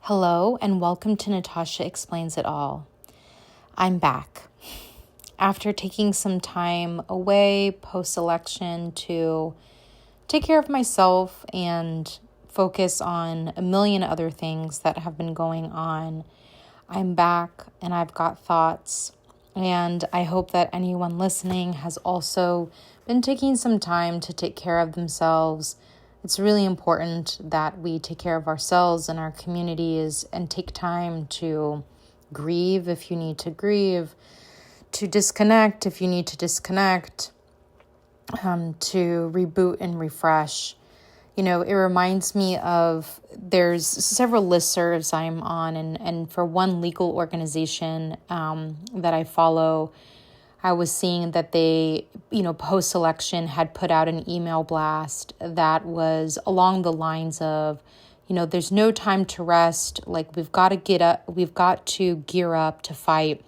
Hello and welcome to Natasha Explains It All. I'm back. After taking some time away post-election to take care of myself and focus on a million other things that have been going on, I'm back and I've got thoughts, and I hope that anyone listening has also been taking some time to take care of themselves. It's really important that we take care of ourselves and our communities and take time to grieve if you need to grieve, to disconnect if you need to disconnect, to reboot and refresh. You know, it reminds me of there's several listservs I'm on, and for one legal organization that I follow, I was seeing that they, post-election had put out an email blast that was along the lines of, there's no time to rest. Like, we've got to get up, we've got to gear up to fight.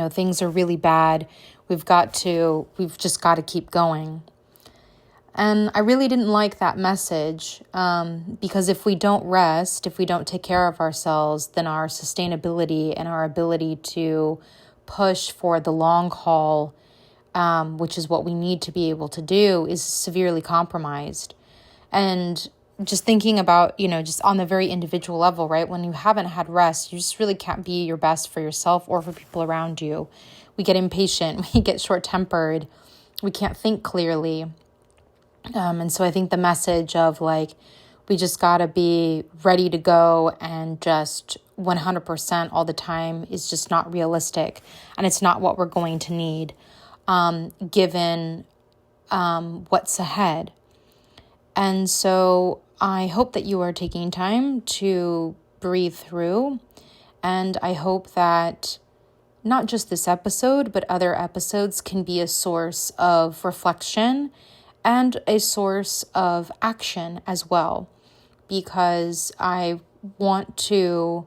Things are really bad. We've just got to keep going. And I really didn't like that message because if we don't rest, if we don't take care of ourselves, then our sustainability and our ability to push for the long haul, which is what we need to be able to do, is severely compromised. And just thinking about, just on the very individual level, right? When you haven't had rest, you just really can't be your best for yourself or for people around you. We get impatient, we get short-tempered, we can't think clearly. And so I think the message of we just got to be ready to go and just 100% all the time is just not realistic. And it's not what we're going to need given what's ahead. And so I hope that you are taking time to breathe through. And I hope that not just this episode, but other episodes can be a source of reflection and a source of action as well, because I want to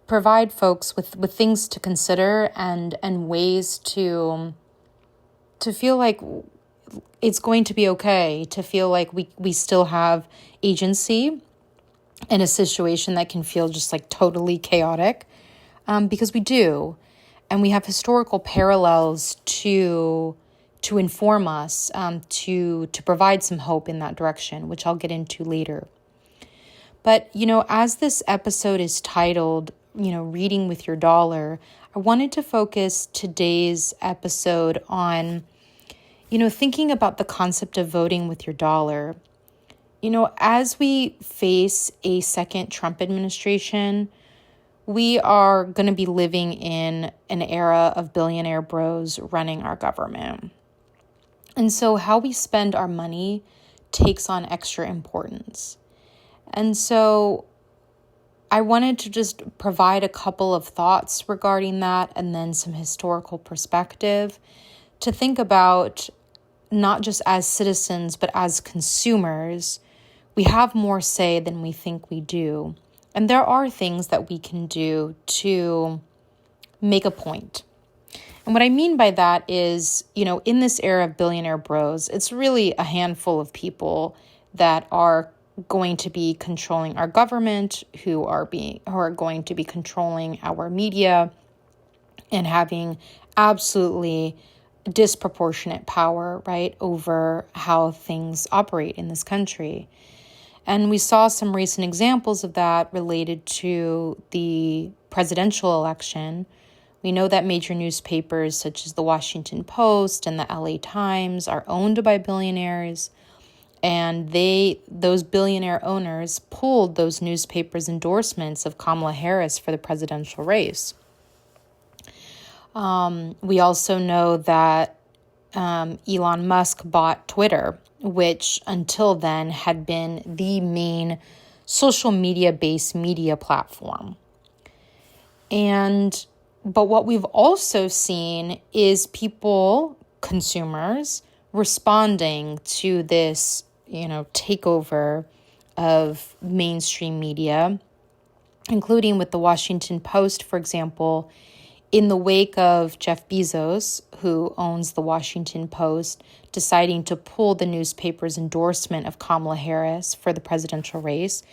provide folks with things to consider and ways to feel like it's going to be okay, to feel like we still have agency in a situation that can feel just totally chaotic, because we do, and we have historical parallels to inform us, to provide some hope in that direction, which I'll get into later. But, as this episode is titled, Reading with Your Dollar, I wanted to focus today's episode on, thinking about the concept of voting with your dollar. As we face a second Trump administration, we are going to be living in an era of billionaire bros running our government. And so how we spend our money takes on extra importance. And so I wanted to just provide a couple of thoughts regarding that, and then some historical perspective to think about, not just as citizens, but as consumers. We have more say than we think we do. And there are things that we can do to make a point. And what I mean by that is, in this era of billionaire bros, it's really a handful of people that are going to be controlling our government, who are going to be controlling our media and having absolutely disproportionate power, right, over how things operate in this country. And we saw some recent examples of that related to the presidential election. We know that major newspapers such as the Washington Post and the LA Times are owned by billionaires, and those billionaire owners pulled those newspapers' endorsements of Kamala Harris for the presidential race. We also know that Elon Musk bought Twitter, which until then had been the main social media-based media platform. But what we've also seen is people, consumers, responding to this, takeover of mainstream media, including with the Washington Post, for example, in the wake of Jeff Bezos, who owns the Washington Post, deciding to pull the newspaper's endorsement of Kamala Harris for the presidential race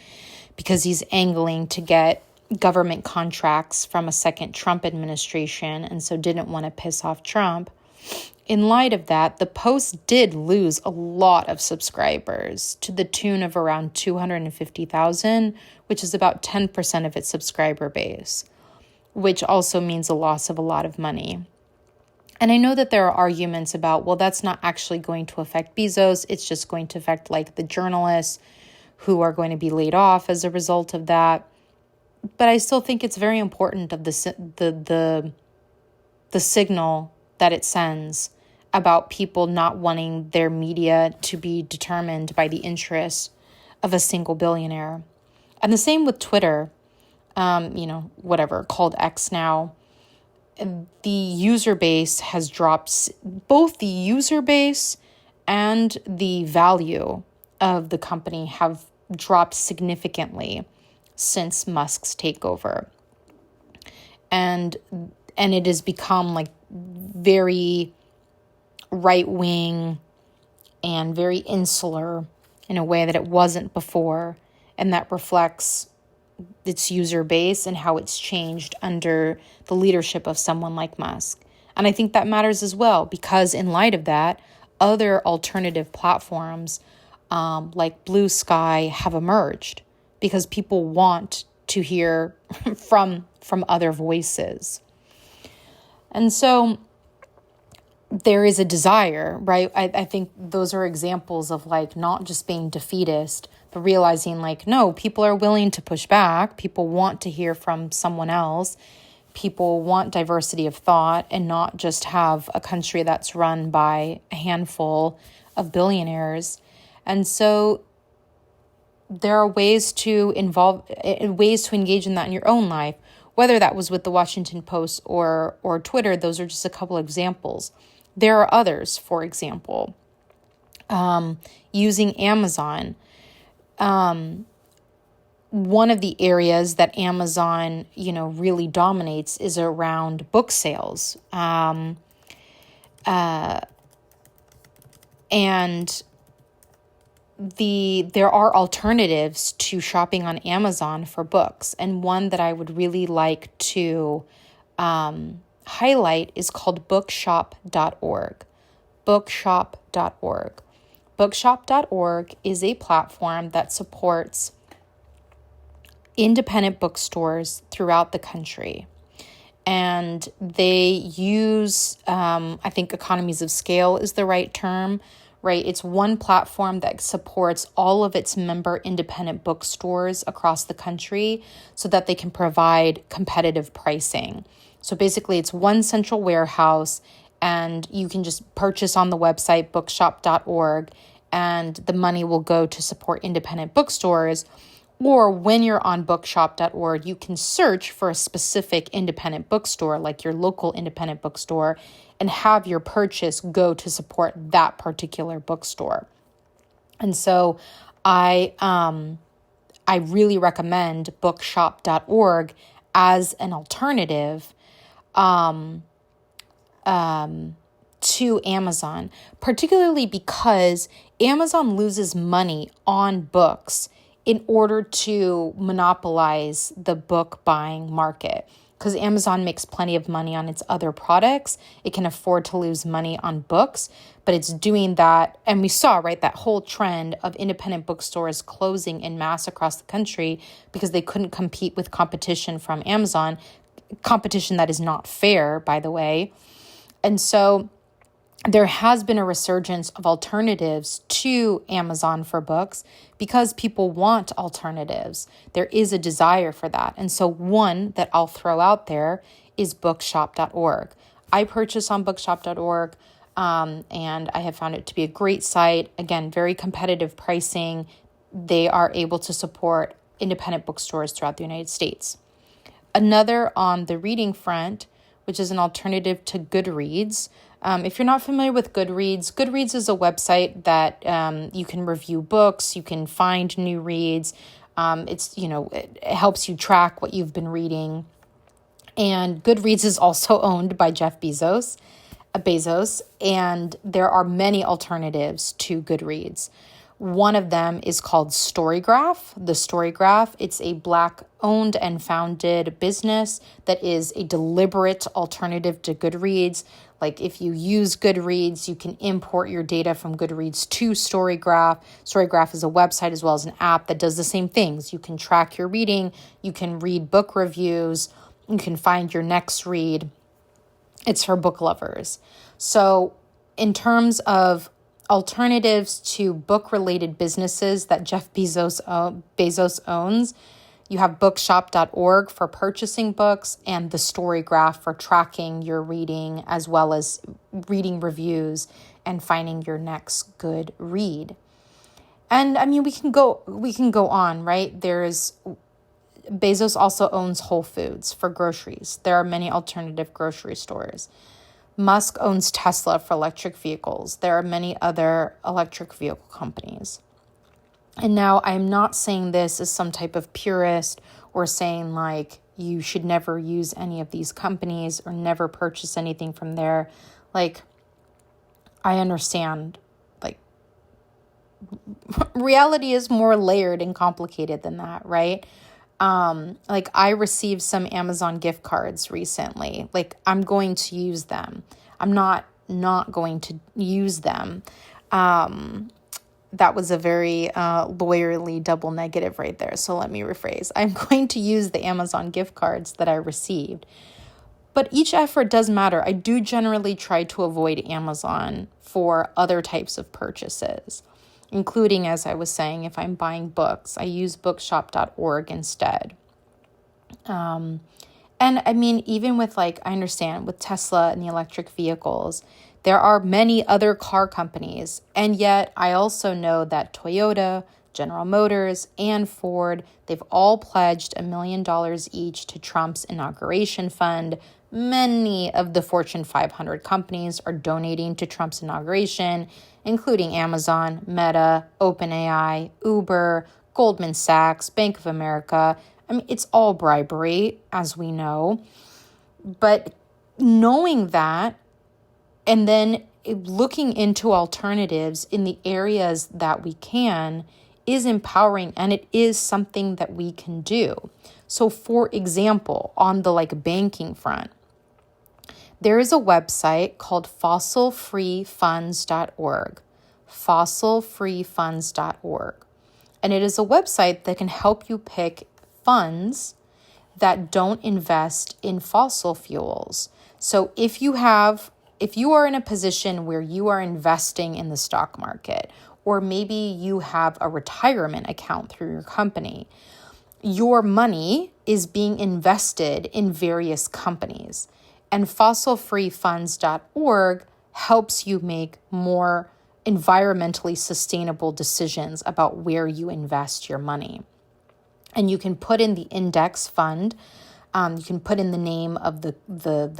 because he's angling to get government contracts from a second Trump administration and so didn't want to piss off Trump. In light of that, the Post did lose a lot of subscribers to the tune of around 250,000, which is about 10% of its subscriber base, which also means a loss of a lot of money. And I know that there are arguments about, well, that's not actually going to affect Bezos. It's just going to affect like the journalists who are going to be laid off as a result of that. But I still think it's very important of the signal that it sends about people not wanting their media to be determined by the interests of a single billionaire. And the same with Twitter, whatever, called X now. The user base has dropped, both the user base and the value of the company have dropped significantly since Musk's takeover. And it has become like very right-wing and very insular in a way that it wasn't before. And that reflects its user base and how it's changed under the leadership of someone like Musk. And I think that matters as well, because in light of that, other alternative platforms like Blue Sky have emerged because people want to hear from other voices. And so there is a desire, right? I think those are examples of like not just being defeatist, but realizing like, no, people are willing to push back. People want to hear from someone else. People want diversity of thought and not just have a country that's run by a handful of billionaires. And so there are ways to engage in that in your own life, whether that was with the Washington Post or Twitter. Those are just a couple of examples. There are others, for example, using Amazon. One of the areas that Amazon, really dominates is around book sales. And there are alternatives to shopping on Amazon for books. And one that I would really like to highlight is called bookshop.org. Bookshop.org. Bookshop.org is a platform that supports independent bookstores throughout the country. And they use, I think economies of scale is the right term, right? It's one platform that supports all of its member independent bookstores across the country so that they can provide competitive pricing. So basically it's one central warehouse, and you can just purchase on the website bookshop.org, and the money will go to support independent bookstores. Or when you're on bookshop.org, you can search for a specific independent bookstore, like your local independent bookstore, and have your purchase go to support that particular bookstore. And so I really recommend bookshop.org as an alternative to Amazon, particularly because Amazon loses money on books in order to monopolize the book buying market. Because Amazon makes plenty of money on its other products, it can afford to lose money on books, but it's doing that. And we saw, right, that whole trend of independent bookstores closing en masse across the country because they couldn't compete with competition from Amazon, competition that is not fair, by the way. And so there has been a resurgence of alternatives to Amazon for books because people want alternatives. There is a desire for that. And so one that I'll throw out there is bookshop.org. I purchase on bookshop.org, and I have found it to be a great site. Again, very competitive pricing. They are able to support independent bookstores throughout the United States. Another on the reading front, which is an alternative to Goodreads. If you're not familiar with Goodreads, Goodreads is a website that you can review books, you can find new reads. It helps you track what you've been reading. And Goodreads is also owned by Jeff Bezos, and there are many alternatives to Goodreads. One of them is called Storygraph. The Storygraph, it's a Black owned and founded business that is a deliberate alternative to Goodreads. Like if you use Goodreads, you can import your data from Goodreads to Storygraph. Storygraph is a website as well as an app that does the same things. You can track your reading, you can read book reviews, you can find your next read. It's for book lovers. So in terms of alternatives to book-related businesses that Jeff Bezos owns, you have bookshop.org for purchasing books and the Storygraph for tracking your reading, as well as reading reviews and finding your next good read. And I mean, we can go on, right? Bezos also owns Whole Foods for groceries. There are many alternative grocery stores. Musk owns Tesla for electric vehicles. There are many other electric vehicle companies. And now I'm not saying this as some type of purist or saying like you should never use any of these companies or never purchase anything from there. Like, I understand, like, reality is more layered and complicated than that, right? Like I received some Amazon gift cards recently. Like I'm going to use them. I'm not going to use them. That was a very lawyerly double negative right there. So let me rephrase. I'm going to use the Amazon gift cards that I received. But each effort does matter. I do generally try to avoid Amazon for other types of purchases, including, as I was saying, if I'm buying books, I use bookshop.org instead. And I mean, even with I understand with Tesla and the electric vehicles, there are many other car companies. And yet I also know that Toyota, General Motors, and Ford, they've all pledged $1 million each to Trump's inauguration fund. Many of the Fortune 500 companies are donating to Trump's inauguration, including Amazon, Meta, OpenAI, Uber, Goldman Sachs, Bank of America. I mean, it's all bribery, as we know. But knowing that, and then looking into alternatives in the areas that we can, is empowering, and it is something that we can do. So, for example, on the banking front, there is a website called fossilfreefunds.org, fossilfreefunds.org. And it is a website that can help you pick funds that don't invest in fossil fuels. So if you are in a position where you are investing in the stock market, or maybe you have a retirement account through your company, your money is being invested in various companies. And fossilfreefunds.org helps you make more environmentally sustainable decisions about where you invest your money. And you can put in the index fund. You can put in the name of the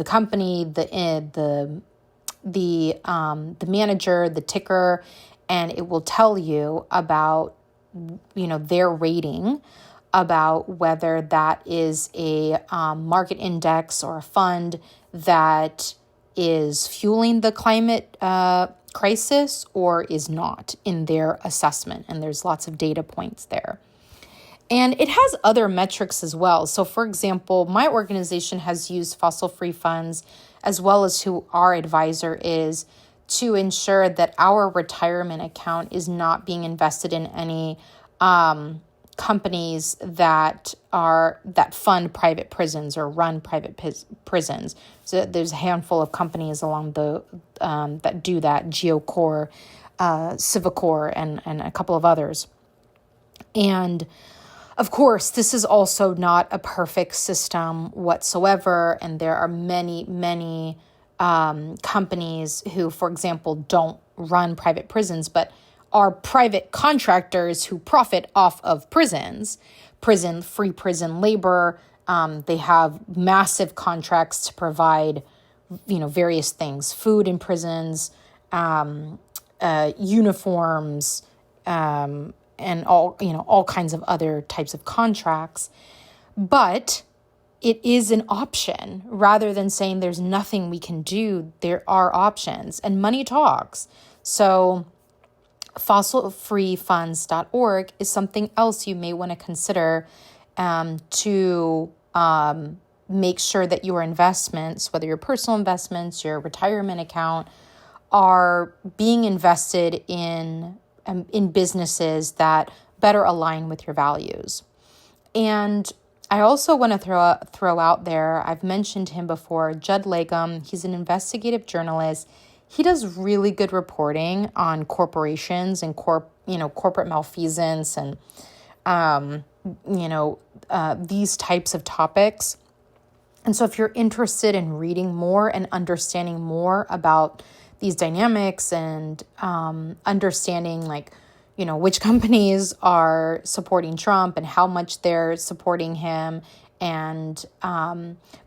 company, the manager, the ticker, and it will tell you about their rating, about whether that is a market index or a fund that is fueling the climate crisis or is not in their assessment. And there's lots of data points there. And it has other metrics as well. So, for example, my organization has used fossil-free funds, as well as who our advisor is, to ensure that our retirement account is not being invested in any companies that fund private prisons or run private prisons. So there's a handful of companies along the that do that: GeoCore, Civicor, and a couple of others. And of course, this is also not a perfect system whatsoever, and there are many, many companies who, for example, don't run private prisons, but are private contractors who profit off of free prison labor. They have massive contracts to provide, various things: food in prisons, uniforms, and all kinds of other types of contracts. But it is an option rather than saying there's nothing we can do. There are options and money talks. So fossilfreefunds.org is something else you may want to consider to make sure that your investments, whether your personal investments, your retirement account, are being invested in businesses that better align with your values. And I also want to throw out there, I've mentioned him before, Judd Legum. He's an investigative journalist. He does really good reporting on corporations and corporate malfeasance and these types of topics. And so if you're interested in reading more and understanding more about these dynamics and understanding which companies are supporting Trump and how much they're supporting him, and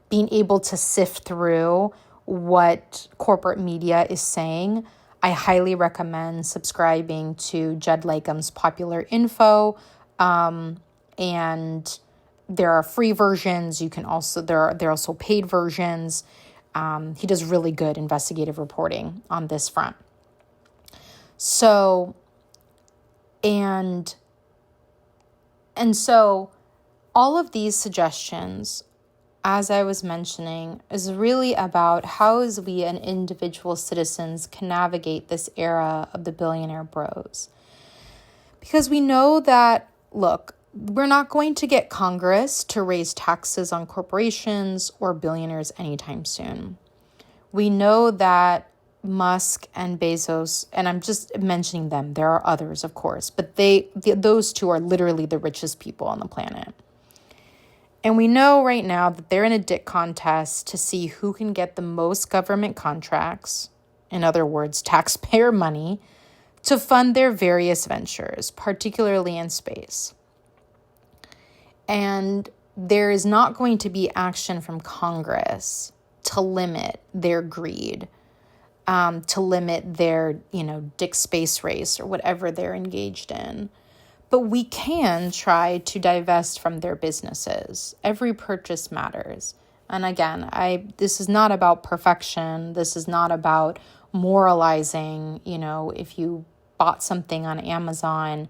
being able to sift through what corporate media is saying, I highly recommend subscribing to Judd Legum's Popular Info. And there are free versions. You can also there are also paid versions. He does really good investigative reporting on this front. So, and so all of these suggestions, as I was mentioning, is really about how as we and individual citizens can navigate this era of the billionaire bros. Because we know that, look, we're not going to get Congress to raise taxes on corporations or billionaires anytime soon. We know that Musk and Bezos, and I'm just mentioning them, there are others, of course, but those two are literally the richest people on the planet. And we know right now that they're in a dick contest to see who can get the most government contracts, in other words, taxpayer money, to fund their various ventures, particularly in space. And there is not going to be action from Congress to limit their greed, to limit their, dick space race or whatever they're engaged in. But we can try to divest from their businesses. Every purchase matters. And again, this is not about perfection. This is not about moralizing, if you bought something on Amazon.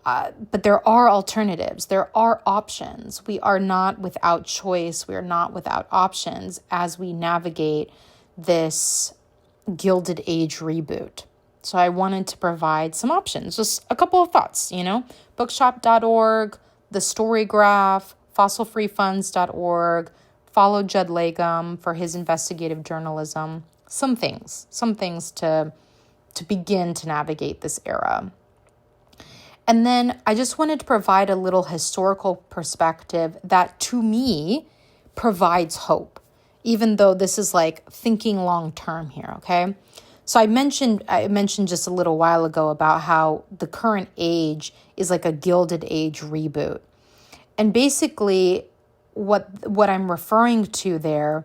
But there are alternatives. There are options. We are not without choice. We are not without options as we navigate this Gilded Age reboot. So I wanted to provide some options, just a couple of thoughts, bookshop.org, The Story Graph, fossilfreefunds.org, follow Judd Legum for his investigative journalism, some things to begin to navigate this era. And then I just wanted to provide a little historical perspective that to me provides hope, even though this is like thinking long term here, okay? So I mentioned just a little while ago about how the current age is like a Gilded Age reboot. And basically what I'm referring to there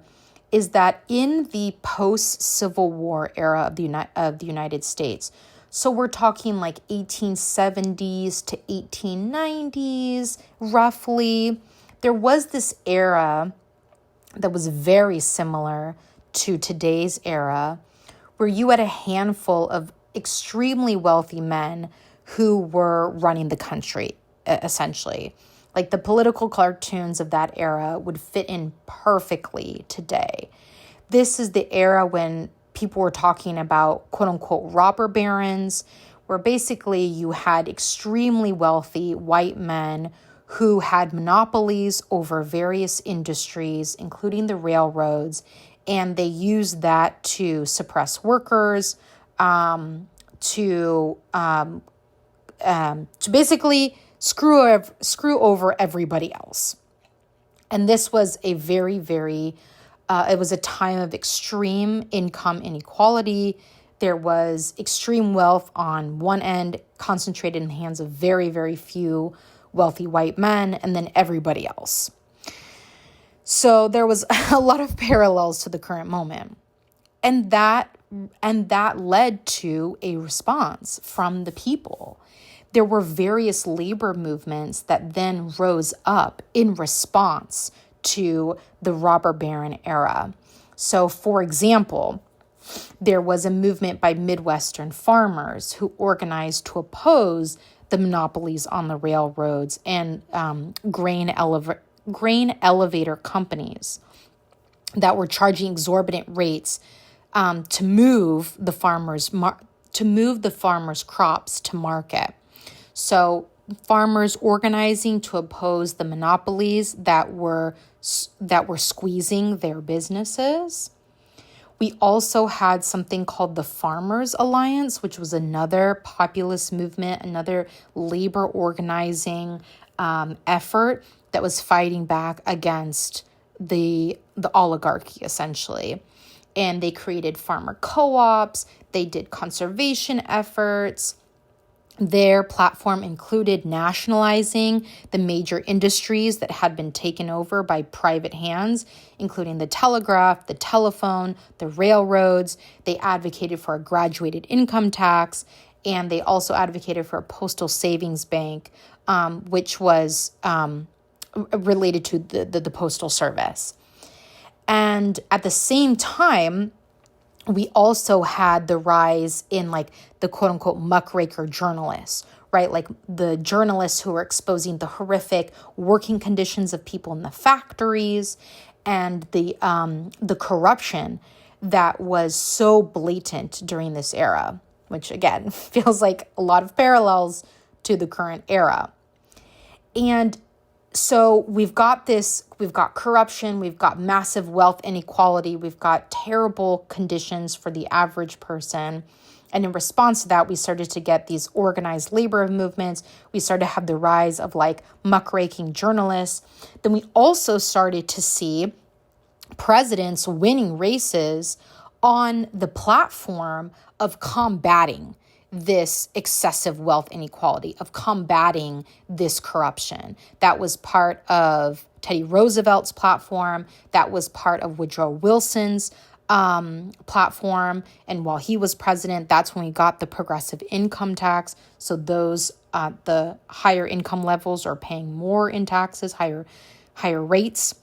is that in the post-Civil War era of the United States, so we're talking like 1870s to 1890s, roughly, there was this era that was very similar to today's era, where you had a handful of extremely wealthy men who were running the country, essentially. Like the political cartoons of that era would fit in perfectly today. This is the era when people were talking about quote unquote robber barons, where basically you had extremely wealthy white men who had monopolies over various industries, including the railroads, and they used that to suppress workers, to basically screw over everybody else. And this was a very, very, it was a time of extreme income inequality. There was extreme wealth on one end, concentrated in the hands of very, very few wealthy white men, and then everybody else. So there was a lot of parallels to the current moment. And that led to a response from the people. There were various labor movements that then rose up in response to the robber baron era. So, for example, there was a movement by Midwestern farmers who organized to oppose the monopolies on the railroads and grain elevator companies that were charging exorbitant rates to move the farmers' crops to market. So farmers organizing to oppose the monopolies that were squeezing their businesses. We also had something called the Farmers Alliance, which was another populist movement, another labor organizing effort that was fighting back against the oligarchy, essentially. And they created farmer co-ops. They did conservation efforts. Their platform included nationalizing the major industries that had been taken over by private hands, including the telegraph, the telephone, the railroads. They advocated for a graduated income tax, and they also advocated for a postal savings bank, which was related to the postal service. And at the same time, we also had the rise in like the quote unquote muckraker journalists, right? Like the journalists who were exposing the horrific working conditions of people in the factories and the corruption that was so blatant during this era, which again feels like a lot of parallels to the current era. And so we've got corruption, we've got massive wealth inequality, we've got terrible conditions for the average person. And in response to that, we started to get these organized labor movements. We started to have the rise of like muckraking journalists. Then we also started to see presidents winning races on the platform of combating this excessive wealth inequality, of combating this corruption. That was part of Teddy Roosevelt's platform. That was part of Woodrow Wilson's platform. And while he was president, that's when we got the progressive income tax. So those, the higher income levels are paying more in taxes, higher rates.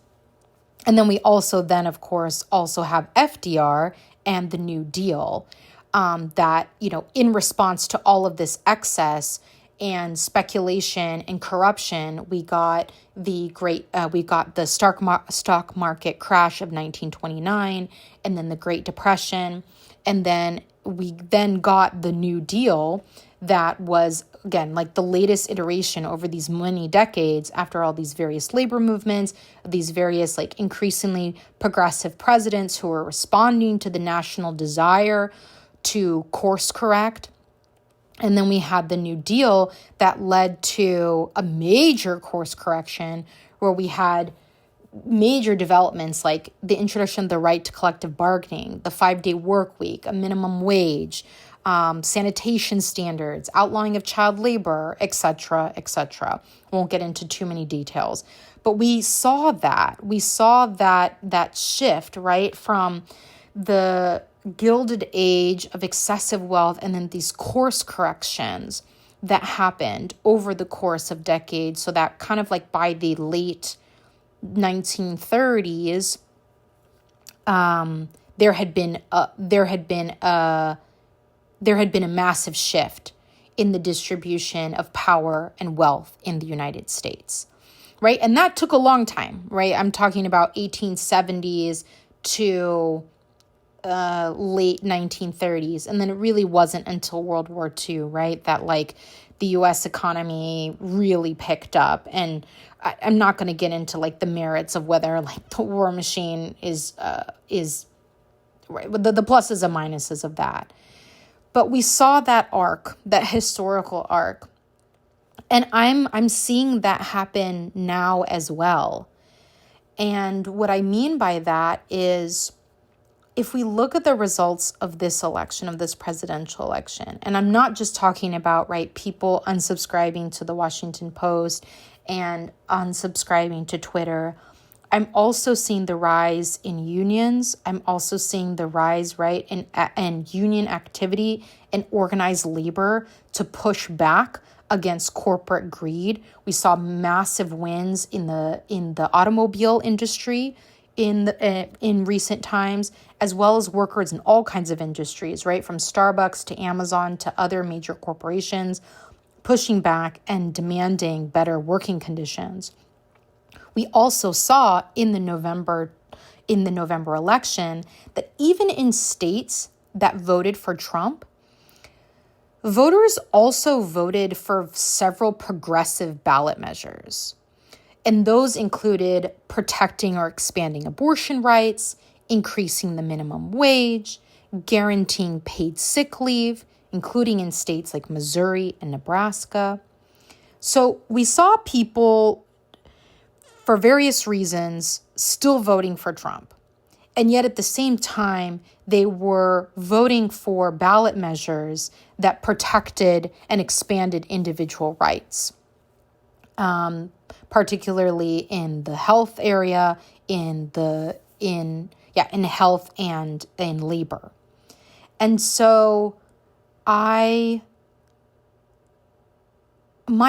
And then we also of course, also have FDR and the New Deal. That, in response to all of this excess and speculation and corruption, we got the stock market crash of 1929, and then the Great Depression, and then we got the New Deal that was, again, like the latest iteration over these many decades after all these various labor movements, these various like increasingly progressive presidents who were responding to the national desire to course correct. And then we had the New Deal that led to a major course correction where we had major developments like the introduction of the right to collective bargaining, the 5-day work week, a minimum wage, sanitation standards, outlawing of child labor, etc., etc. Won't get into too many details. But we saw that shift, right, from the Gilded Age of excessive wealth and then these course corrections that happened over the course of decades. So that kind of like by the late 1930s, there had been a massive shift in the distribution of power and wealth in the United States, right? And that took a long time, right? I'm talking about 1870s to late 1930s. And then it really wasn't until World War II, right, that like the U.S. economy really picked up. And I'm not going to get into like the merits of whether like the war machine is right, the pluses and minuses of that. But we saw that arc, that historical arc. And I'm seeing that happen now as well. And what I mean by that is, if we look at the results of this election, of this presidential election, and I'm not just talking about, right, people unsubscribing to the Washington Post and unsubscribing to Twitter, I'm also seeing the rise in unions. I'm also seeing the rise, right, in union activity and organized labor to push back against corporate greed. We saw massive wins in the automobile industry in recent times, as well as workers in all kinds of industries, right? From Starbucks to Amazon to other major corporations, pushing back and demanding better working conditions. We also saw in the November election that even in states that voted for Trump, voters also voted for several progressive ballot measures. And those included protecting or expanding abortion rights, increasing the minimum wage, guaranteeing paid sick leave, including in states like Missouri and Nebraska. So we saw people, for various reasons, still voting for Trump. And yet at the same time, they were voting for ballot measures that protected and expanded individual rights, particularly in the health area, in health and in labor. And so my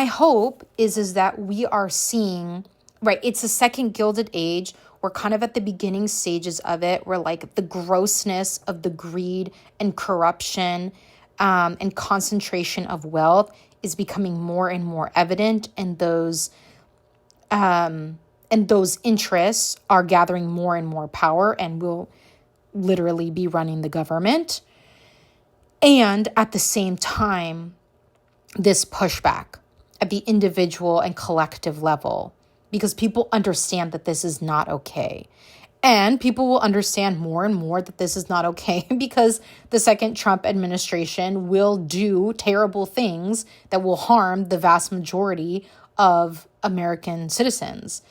hope is that we are seeing, right, it's the second Gilded Age. We're kind of at the beginning stages of it, where like the grossness of the greed and corruption and concentration of wealth is becoming more and more evident, and those interests are gathering more and more power and will literally be running the government. And at the same time, this pushback at the individual and collective level, because people understand that this is not okay. And people will understand more and more that this is not okay because the second Trump administration will do terrible things that will harm the vast majority of American citizens.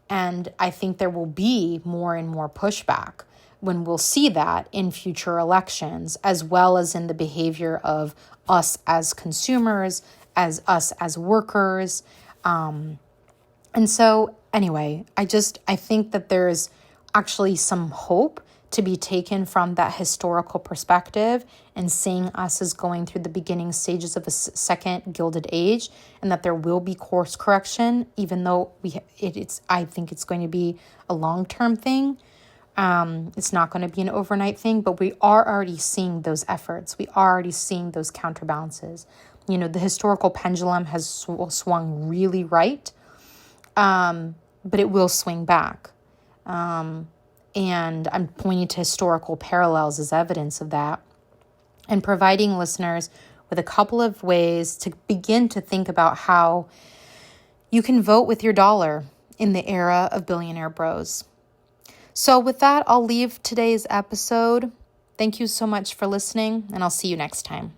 And I think there will be more and more pushback when we'll see that in future elections, as well as in the behavior of us as consumers, as us as workers. And so anyway, I think that there's actually some hope to be taken from that historical perspective and seeing us as going through the beginning stages of a second Gilded Age, and that there will be course correction, even though I think it's going to be a long-term thing. It's not going to be an overnight thing, but we are already seeing those efforts. We are already seeing those counterbalances. You know, the historical pendulum has swung really right, but it will swing back. And I'm pointing to historical parallels as evidence of that, and providing listeners with a couple of ways to begin to think about how you can vote with your dollar in the era of billionaire bros. So with that, I'll leave today's episode. Thank you so much for listening, and I'll see you next time.